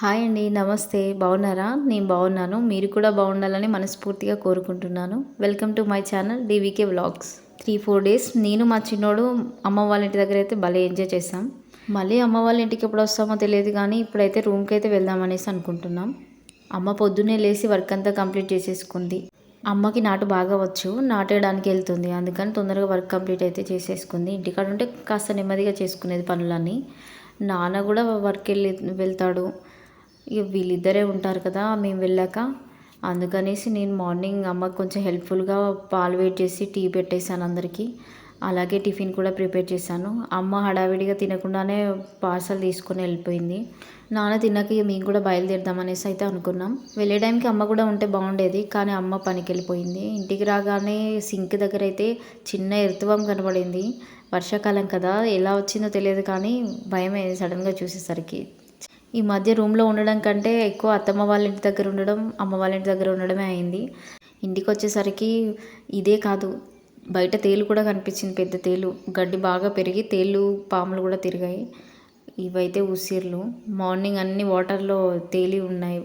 Hi అండి, నమస్తే. బాగున్నారా? నేను బాగున్నాను. మీరు కూడా బాగుండాలని మనస్ఫూర్తిగా కోరుకుంటున్నాను. Welcome to my channel DVK vlogs. 3-4 days నేను మా చిన్నోడు అమ్మ వాళ్ళ ఇంటి దగ్గర అయితే భలే ఎంజాయ్ చేసాం. మళ్ళీ అమ్మ వాళ్ళ ఇంటికి ఎప్పుడు వస్తామో తెలియదు, కానీ ఇప్పుడైతే రూమ్కి అయితే వెళ్దామనేసి అనుకుంటున్నాం. అమ్మ పొద్దున్నే లేచి వర్క్ అంతా కంప్లీట్ చేసేసుకుంది. అమ్మకి నాటు బాగా వచ్చు, నాటేయడానికి వెళ్తుంది. అందుకని తొందరగా వర్క్ కంప్లీట్ అయితే చేసేసుకుంది. ఇంటికాడ ఉంటే కాస్త నెమ్మదిగా చేసుకునేది పనులన్నీ. నాన్న కూడా వర్క్ వెళ్తాడు. ఇక వీళ్ళిద్దరే ఉంటారు కదా మేము వెళ్ళాక. అందుకనేసి నేను మార్నింగ్ అమ్మకు కొంచెం హెల్ప్ఫుల్గా పాలు వేడి చేసి టీ పెట్టేశాను అందరికీ. అలాగే టిఫిన్ కూడా ప్రిపేర్ చేశాను. అమ్మ హడావిడిగా తినకుండానే పార్సల్ తీసుకొని వెళ్ళిపోయింది. నాన్న తిన్నాక ఇక మేము కూడా బయలుదేరదాం అనేసి అయితే అనుకున్నాం. వెళ్ళే టైంకి అమ్మ కూడా ఉంటే బాగుండేది, కానీ అమ్మ పనికి వెళ్ళిపోయింది. ఇంటికి రాగానే సింక్ దగ్గర అయితే చిన్న ఎర్తువం కనబడింది. వర్షాకాలం కదా, ఎలా వచ్చిందో తెలియదు, కానీ భయం అయింది సడన్గా చూసేసరికి. ఈ మధ్య రూమ్లో ఉండడం కంటే ఎక్కువ అత్తమ్మ వాళ్ళ ఇంటి దగ్గర ఉండడం, అమ్మ వాళ్ళ ఇంటి దగ్గర ఉండడమే అయింది. ఇంటికి వచ్చేసరికి ఇదే కాదు, బయట తేలు కూడా కనిపించింది. పెద్ద తేలు, గడ్డి బాగా పెరిగి తేళ్ళు పాములు కూడా తిరిగాయి. ఇవైతే ఉసిర్లు. మార్నింగ్ అన్ని వాటర్లో తేలి ఉన్నాయి,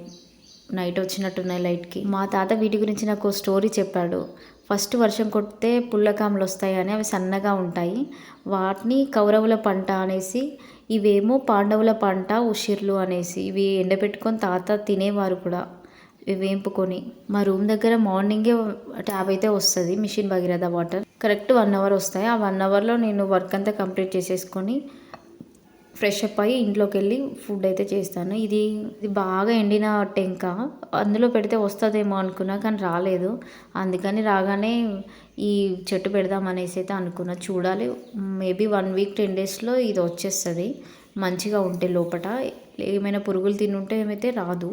నైట్ వచ్చినట్టున్నాయి లైట్కి. మా తాత వీటి గురించి నాకు స్టోరీ చెప్పాడు. ఫస్ట్ వర్షం కొడితే పుల్లకాములు వస్తాయని, అవి సన్నగా ఉంటాయి. వాటిని కౌరవుల పంట అనేసి, ఇవేమో పాండవుల పంట ఉషిర్లు అనేసి, ఇవి ఎండబెట్టుకొని తాత తినేవారు కూడా వేంపుకొని. మా రూమ్ దగ్గర మార్నింగే ట్యాబ్ అయితే వస్తుంది, mission Bhagiratha water. Correct 1 hour వస్తాయి. ఆ 1 అవర్లో నేను వర్క్ అంతా కంప్లీట్ చేసేసుకొని ఫ్రెష్ అప్ అయ్యి ఇంట్లోకి వెళ్ళి ఫుడ్ అయితే చేస్తాను. ఇది బాగా ఎండిన టెంక, అందులో పెడితే వస్తుందేమో అనుకున్నా, కానీ రాలేదు. అందుకని రాగానే ఈ చెట్టు పెడదాం అనేసి అయితే అనుకున్నా. చూడాలి, మేబీ 1 వీక్ 10 డేస్లో ఇది వచ్చేస్తుంది. మంచిగా ఉంటే లోపల ఏమైనా పురుగులు తినుంటే ఏమైతే రాదు.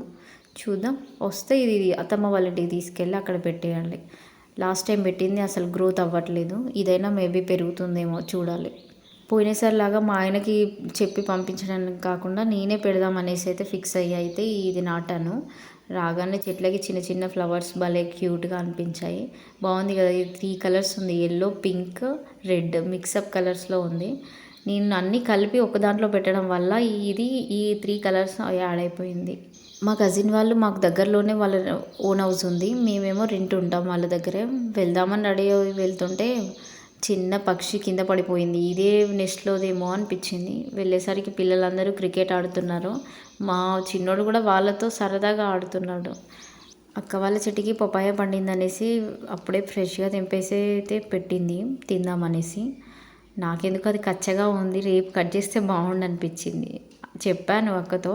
చూద్దాం, వస్తే ఇది అత్తమ్మ వాళ్ళ ఇంటికి తీసుకెళ్ళి అక్కడ పెట్టేయాలి. లాస్ట్ టైం పెట్టింది అసలు గ్రోత్ అవ్వట్లేదు. ఇదైనా మేబీ పెరుగుతుందేమో చూడాలి. పోయినసారి లాగా మా ఆయనకి చెప్పి పంపించడానికి కాకుండా నేనే పెడదాం అనేసి అయితే ఫిక్స్ అయ్యి అయితే ఇది నాటాను. రాగానే చెట్లకి చిన్న చిన్న ఫ్లవర్స్ భలే క్యూట్గా అనిపించాయి. బాగుంది కదా. ఇది 3 కలర్స్ ఉంది, ఎల్లో, పింక్, రెడ్ మిక్సప్ కలర్స్లో ఉంది. నేను అన్నీ కలిపి ఒక దాంట్లో పెట్టడం వల్ల ఈ 3 కలర్స్ యాడ్ అయిపోయింది. మా కజిన్ వాళ్ళు మాకు దగ్గరలోనే వాళ్ళ ఓన్ హౌస్ ఉంది, మేమేమో రెంట్ ఉంటాం వాళ్ళ దగ్గరే. వెళ్దామని రెడీ అయ్యి వెళ్తుంటే చిన్న పక్షి కింద పడిపోయింది. ఇదే నెస్ట్లోదేమో అనిపించింది. వెళ్ళేసరికి పిల్లలందరూ క్రికెట్ ఆడుతున్నారు. మా చిన్నోడు కూడా వాళ్ళతో సరదాగా ఆడుతున్నాడు. అక్క వాళ్ళ చెట్టుకి పపాయ పండిందనేసి అప్పుడే ఫ్రెష్గా తెంపేసి అయితే పెట్టింది తిందామనేసి. నాకెందుకు అది కచ్చగా ఉంది, రేపు కట్ చేస్తే బాగుండు అనిపించింది. చెప్పాను అక్కతో,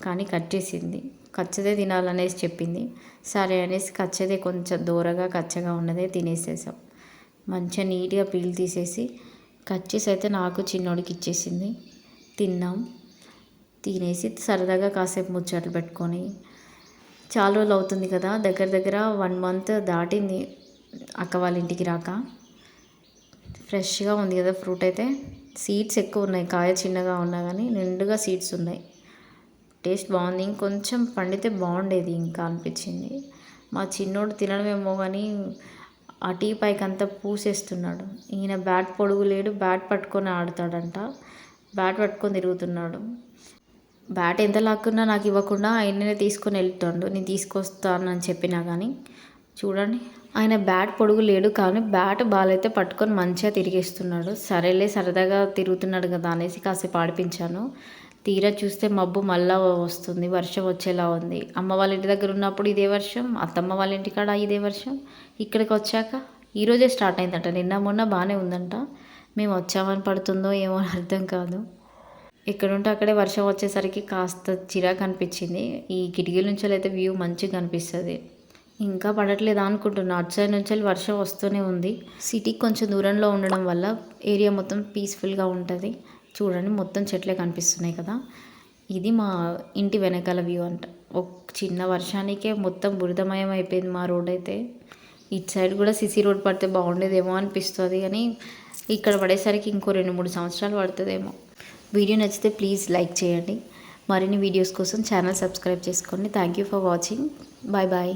కానీ కట్ చేసింది. కచ్చదే తినాలనేసి చెప్పింది. సరే అనేసి కచ్చదే, కొంచెం దూరగా కచ్చగా ఉన్నదే తినేసేసాం. మంచిగా నీట్గా పీల్ తీసేసి కట్ చేసి అయితే నాకు చిన్నోడికి ఇచ్చేసింది. తిన్నాం. తినేసి సరదాగా కాసేపు ముచ్చట్లు పెట్టుకొని, చాలా రోజులు అవుతుంది కదా, దగ్గర దగ్గర 1 మంత్ దాటింది అక్క వాళ్ళ ఇంటికి రాక. ఫ్రెష్గా ఉంది కదా ఫ్రూట్ అయితే. సీడ్స్ ఎక్కువ ఉన్నాయి, కాయ చిన్నగా ఉన్నా కానీ నిండుగా సీడ్స్ ఉన్నాయి. టేస్ట్ బాగుంది. ఇంకొంచెం పండితే బాగుండేది ఇంకా అనిపించింది. మా చిన్నోడు తినడమేమో కానీ ఆ టీ పైకి అంతా పూసేస్తున్నాడు. ఈయన బ్యాట్ పొడుగు లేడు, బ్యాట్ పట్టుకొని ఆడతాడంట. బ్యాట్ పట్టుకొని తిరుగుతున్నాడు. బ్యాట్ ఎంత లాక్కున్నా నాకు ఇవ్వకుండా ఆయననే తీసుకొని వెళ్తాడు. నేను తీసుకొస్తానని చెప్పినా కానీ చూడండి, ఆయన బ్యాట్ పొడుగు లేడు, కానీ బ్యాట్ బాల్ అయితే పట్టుకొని మంచిగా తిరిగేస్తున్నాడు. సరేలే, సరదాగా తిరుగుతున్నాడు కదా అనేసి కాసేపు ఆడిపించాను. తీరా చూస్తే మబ్బు మళ్ళా వస్తుంది, వర్షం వచ్చేలా ఉంది. అమ్మ వాళ్ళ ఇంటి దగ్గర ఉన్నప్పుడు ఇదే వర్షం, అత్తమ్మ వాళ్ళ ఇంటికాడ ఇదే వర్షం. ఇక్కడికి వచ్చాక ఈరోజే స్టార్ట్ అయిందంట. నిన్న మొన్న బాగానే ఉందంట. మేము వచ్చామని పడుతుందో ఏమో అర్థం కాదు. ఎక్కడుంటే అక్కడే వర్షం వచ్చేసరికి కాస్త చిరాకు అనిపించింది. ఈ కిటికీల నుంచి అయితే వ్యూ మంచిగా కనిపిస్తుంది. ఇంకా పడట్లేదు అనుకుంటున్నా, అటు సైడ్ నుంచి వర్షం వస్తూనే ఉంది. సిటీకి కొంచెం దూరంలో ఉండడం వల్ల ఏరియా మొత్తం పీస్ఫుల్గా ఉంటుంది. చూడండి, మొత్తం చెట్లే కనిపిస్తున్నాయి కదా. ఇది మా ఇంటి వెనకాల వ్యూ అంట. ఒక చిన్న వర్షానికే మొత్తం బురదమయం అయిపోయింది మా రోడ్ అయితే. ఇటు సైడ్ కూడా సిసి రోడ్ పడితే బాగుండేదేమో అనిపిస్తుంది, కానీ ఇక్కడ పడేసరికి ఇంకో 2-3 సంవత్సరాలు పడుతుందేమో. వీడియో నచ్చితే ప్లీజ్ లైక్ చేయండి. మరిన్ని వీడియోస్ కోసం ఛానల్ సబ్స్క్రైబ్ చేసుకోండి. Thank you for watching. Bye bye.